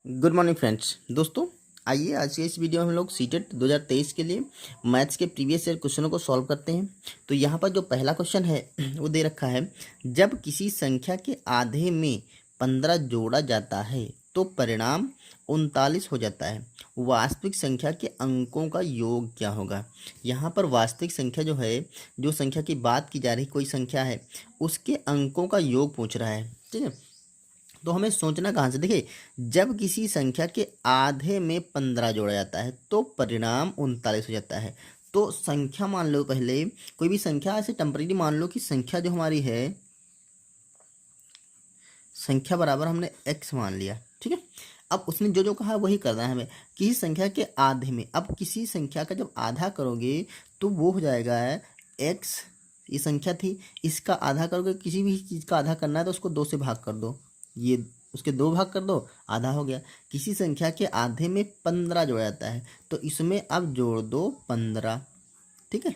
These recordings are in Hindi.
Good morning friends. दोस्तों, आइए आज के इस वीडियो में हम लोग सीटेट 2023 के लिए मैथ्स के प्रीवियस ईयर क्वेश्चनों को सॉल्व करते हैं। तो यहाँ पर जो पहला क्वेश्चन है वो दे रखा है, जब किसी संख्या के आधे में 15 जोड़ा जाता है तो परिणाम 39 हो जाता है। वास्तविक संख्या के अंकों का योग क्या होगा। यहाँ पर वास्तविक संख्या जो है, जो संख्या की बात की जा रही कोई संख्या है, उसके अंकों का योग पूछ रहा है। ठीक है, तो हमें सोचना कहाँ से, देखिए जब किसी संख्या के आधे में 15 जोड़ा जाता है तो परिणाम 39 हो जाता है। तो संख्या मान लो, पहले कोई भी संख्या ऐसे टेम्परेरी मान लो कि संख्या जो हमारी है, संख्या बराबर हमने x मान लिया। ठीक है, अब उसने जो जो कहा वही करना है हमें। किसी संख्या के आधे में, अब किसी संख्या का जब आधा करोगे तो वो हो जाएगा x। ये संख्या थी, इसका आधा करोगे, किसी भी चीज़ का आधा करना है तो उसको 2 से भाग कर दो, ये उसके 2 भाग कर दो, आधा हो गया। किसी संख्या के आधे में 15 जोड़ा जाता है तो इसमें अब जोड़ दो 15। ठीक है,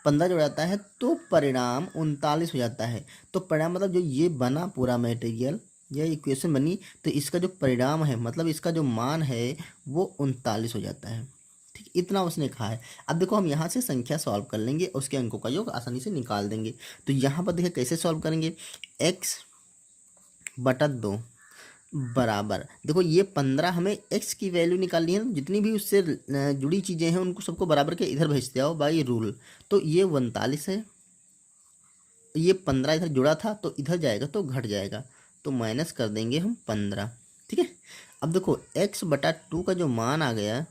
15 जोड़ा जाता है तो परिणाम 39 हो जाता है। तो परिणाम मतलब जो ये बना पूरा मटेरियल, यह इक्वेशन बनी, तो इसका जो परिणाम है मतलब इसका जो मान है वो 39 हो जाता है। ठीक, इतना उसने कहा है। अब देखो हम यहाँ से संख्या सॉल्व कर लेंगे, उसके अंकों का योग आसानी से निकाल देंगे। तो यहाँ पर देखिए कैसे सॉल्व करेंगे, x/2 बराबर, देखो ये 15 हमें x की वैल्यू निकालनी है, तो जितनी भी उससे जुड़ी चीज़ें हैं उनको सबको बराबर के इधर भेजते आओ बाई रूल। तो ये 39 है, ये 15 इधर जुड़ा था तो इधर जाएगा तो घट जाएगा, तो माइनस कर देंगे हम 15। ठीक है, अब देखो x/2 का जो मान आ गया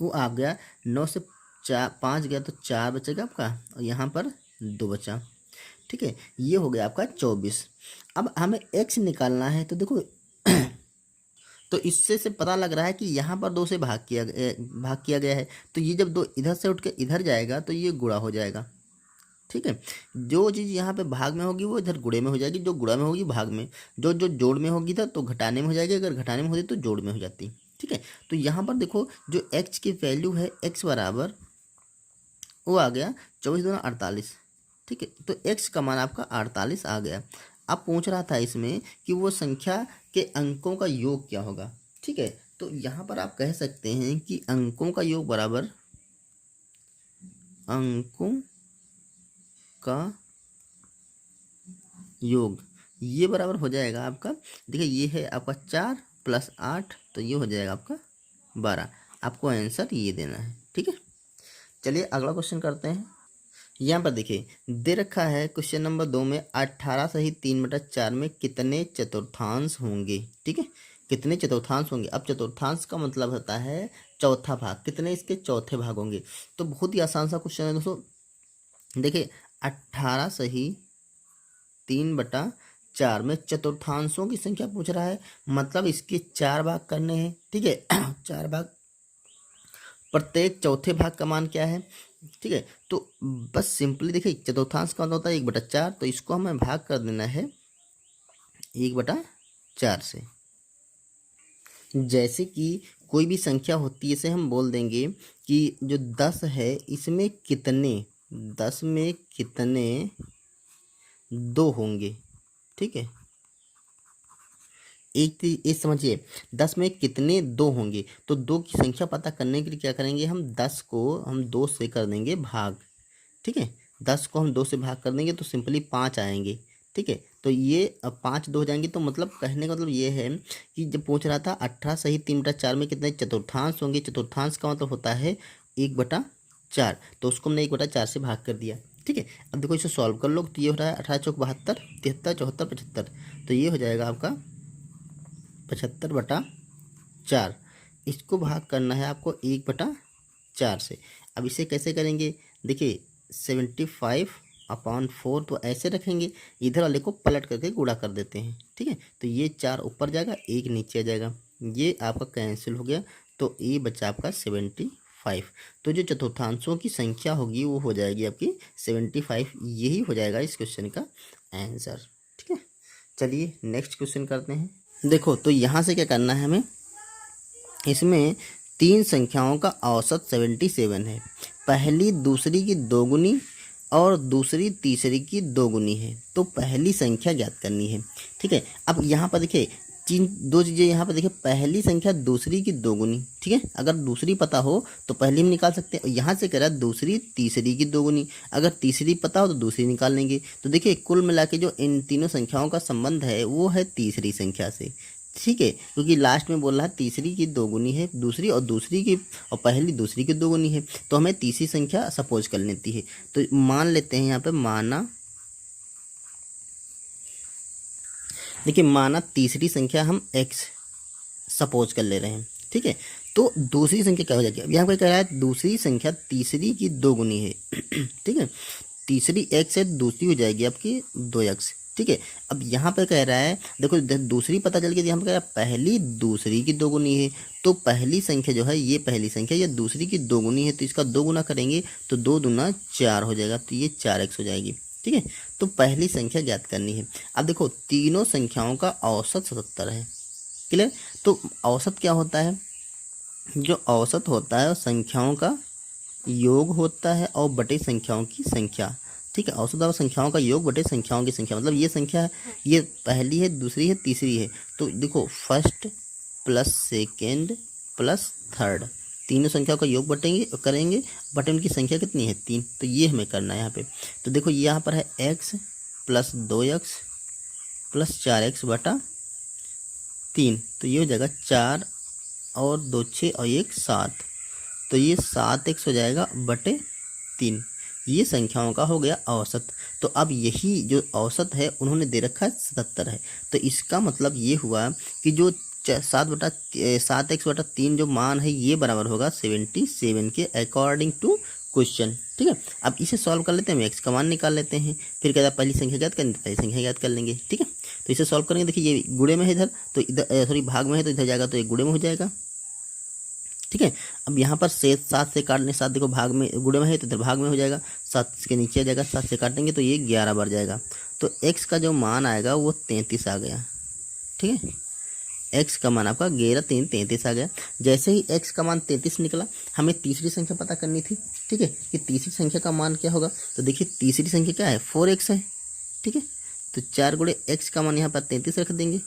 वो आ गया 9 से 5 गया तो 4 बचेगा आपका, और यहाँ पर 2 बचा। ठीक है, ये हो गया आपका 24। अब हमें x निकालना है, तो देखो तो इससे से पता लग रहा है कि यहाँ पर 2 से भाग किया गया है, तो ये जब 2 इधर से उठ के इधर जाएगा तो ये गुणा हो जाएगा। ठीक है, जो चीज़ यहाँ पे भाग में होगी वो इधर गुणे में हो जाएगी, जो गुणा में होगी भाग में, जो जो जोड़ में होगी था तो घटाने में हो जाएगी, अगर घटाने में होती तो जोड़ में हो जाती। ठीक है, तो यहाँ पर देखो जो x की वैल्यू है, x बराबर वो आ गया 24×2 = 48। ठीक है, तो x का मान आपका 48 आ गया। अब पूछ रहा था इसमें कि वो संख्या के अंकों का योग क्या होगा। ठीक है, तो यहाँ पर आप कह सकते हैं कि अंकों का योग बराबर अंकों का योग, ये बराबर हो जाएगा आपका, देखिए ये है आपका 4 + 8, तो ये हो जाएगा आपका 12। आपको आंसर ये देना है। ठीक है, चलिए अगला क्वेश्चन करते हैं। यहाँ पर देखिए दे रखा है क्वेश्चन नंबर 2 में 18 सही 3/4 में कितने चतुर्थांश होंगे। ठीक है, कितने चतुर्थांश होंगे। अब चतुर्थांश का मतलब होता है चौथा भाग, कितने इसके चौथे भाग होंगे। तो बहुत ही आसान सा क्वेश्चन है दोस्तों। देखिए 18 सही 3/4 में चतुर्थांशों की संख्या पूछ रहा है, मतलब इसके 4 भाग करने हैं। ठीक है 4 भाग, प्रत्येक चौथे भाग का मान क्या है। ठीक है, तो बस सिंपली देखिए चतुर्थांश का मतलब होता है 1/4, तो इसको हमें भाग कर देना है 1/4 से। जैसे कि कोई भी संख्या होती है, इसे हम बोल देंगे कि जो 10 है इसमें कितने 10 में कितने 2 होंगे। ठीक है, एक समझिए 10 में कितने 2 होंगे, तो 2 की संख्या पता करने के लिए क्या करेंगे, हम 10 को हम 2 से कर देंगे भाग। ठीक है, 10 को हम 2 से भाग कर देंगे तो सिंपली 5 आएंगे। ठीक है, तो ये अब 5 2 हो जाएंगे, तो मतलब कहने का मतलब ये है कि जब पूछ रहा था 18 सही 3/4 में कितने चतुर्थांश होंगे, चतुर्थांश का मतलब होता है 1/4, तो उसको हमने 1/4 से भाग कर दिया। ठीक है, अब देखो इसे सॉल्व कर लो, तो ये हो रहा है 18 चौक 72, 73 74 75, तो ये हो जाएगा आपका 75/4। इसको भाग करना है आपको 1/4 से। अब इसे कैसे करेंगे, देखिए 75/4, तो ऐसे रखेंगे, इधर वाले को पलट करके गुणा कर देते हैं। ठीक है, तो ये 4 ऊपर जाएगा, 1 नीचे आ जाएगा, ये आपका कैंसिल हो गया, तो ये बचा आपका 75। तो जो चतुर्थांशों की संख्या होगी वो हो जाएगी आपकी 75। यही हो जाएगा इस क्वेश्चन का आंसर। ठीक है, चलिए नेक्स्ट क्वेश्चन करते हैं। देखो तो यहाँ से क्या करना है हमें, इसमें 3 संख्याओं का औसत 77 है, पहली दूसरी की दोगुनी और दूसरी तीसरी की दोगुनी है, तो पहली संख्या ज्ञात करनी है। ठीक है, अब यहाँ पर देखिए दो चीज़ें यहाँ पे देखिए, पहली संख्या दूसरी की दोगुनी, ठीक है। अगर दूसरी पता हो तो पहली हम निकाल सकते हैं, और यहाँ से कह रहा है दूसरी तीसरी की दोगुनी, अगर तीसरी पता हो तो दूसरी निकाल लेंगे। तो देखिए कुल मिला के जो इन तीनों संख्याओं का संबंध है वो है तीसरी संख्या से, ठीक है, क्योंकि लास्ट में बोल रहा है तीसरी की दोगुनी है दूसरी, और दूसरी की और पहली दूसरी की दोगुनी है, तो हमें तीसरी संख्या सपोज कर लेती है। तो मान लेते हैं यहाँ पे, माना देखिए, माना तीसरी संख्या हम x सपोज कर ले रहे हैं, ठीक है। तो दूसरी संख्या क्या हो जाएगी, अब यहाँ पे कह रहा है दूसरी संख्या तीसरी की दोगुनी है ठीक है, तीसरी x है, दूसरी हो जाएगी आपकी 2x, ठीक है। अब यहाँ पे कह रहा है देखो, दूसरी पता चल गई, यहाँ पे कह रहा है पहली दूसरी की दोगुनी है, तो पहली संख्या जो है ये पहली संख्या ये दूसरी की दोगुनी है, तो इसका दो गुना करेंगे तो 2 दूना 4 हो जाएगा, तो ये 4x हो जाएगी, ठीक है। तो पहली संख्या ज्ञात करनी है। अब देखो तीनों संख्याओं का औसत 77 है, क्लियर। तो औसत क्या होता है, जो औसत होता है संख्याओं का योग होता है और बटे संख्याओं की संख्या, ठीक है। औसत और संख्याओं का योग बटे संख्याओं की संख्या, मतलब ये संख्या है, ये पहली है, दूसरी है, तीसरी है, तो देखो first plus second plus third, तीनों संख्याओं का योग बटेंगे करेंगे, बटे उनकी संख्या कितनी है 3, तो ये हमें करना है यहाँ पे। तो देखो यहाँ पर है x plus 2x plus 4x बटा 3, तो ये हो जाएगा 4 और 2 6 और 1 7, तो ये 7x हो जाएगा बटे 3, ये संख्याओं का हो गया औसत। तो अब यही जो औसत है उन्होंने दे रखा है 77 है, तो इसका मतलब ये हुआ कि जो 7x/3 जो मान है ये बराबर होगा 77 के अकॉर्डिंग टू क्वेश्चन, ठीक है। अब इसे सॉल्व कर लेते हैं, x का मान निकाल लेते हैं, फिर कहता है पहली संख्या ज्ञात करेंगे, पहली संख्या ज्ञात कर लेंगे, ठीक है। तो इसे सॉल्व करेंगे, देखिए ये गुणे में है इधर, तो इधर सॉरी भाग में है, तो इधर जाएगा तो ये गुणे में हो जाएगा, ठीक है। अब यहाँ पर से 7 से काटने, 7 देखो भाग में गुणे में है तो इधर भाग में हो जाएगा, 7 के नीचे आ जाएगा, 7 से काटेंगे तो ये 11 बढ़ जाएगा, तो x का जो मान आएगा वो 33 आ गया, ठीक है। x का मान आपका 11 3 33 आ गया। जैसे ही x का मान 33 निकला, हमें तीसरी संख्या पता करनी थी, ठीक है, कि तीसरी संख्या का मान क्या होगा। तो देखिए तीसरी संख्या क्या है 4x है, ठीक है, तो 4 गुणे x का मान यहाँ पर 33 रख देंगे,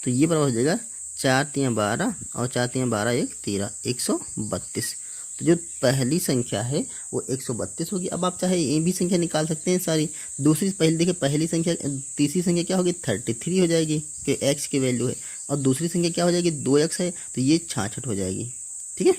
तो ये बराबर हो जाएगा 4 3 12 और 4 3 12 1 13 132। तो जो पहली संख्या है वो 132 होगी। अब आप चाहे ये भी संख्या निकाल सकते हैं सारी, दूसरी पहली देखिए पहली संख्या तीसरी संख्या क्या होगी 33 हो जाएगी, कि x की वैल्यू है, और दूसरी संख्या क्या हो जाएगी 2x है, तो ये 66 हो जाएगी, ठीक है।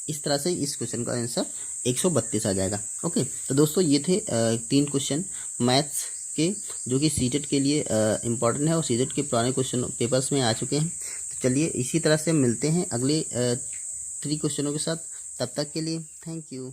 इस तरह से इस क्वेश्चन का आंसर 132 आ जाएगा। ओके, तो दोस्तों ये थे 3 क्वेश्चन मैथ्स के, जो कि सीटेट के लिए इम्पॉर्टेंट है और सीटेट के पुराने क्वेश्चन पेपर्स में आ चुके हैं। तो चलिए इसी तरह से मिलते हैं अगले 3 क्वेश्चनों के साथ, तब तक के लिए थैंक यू।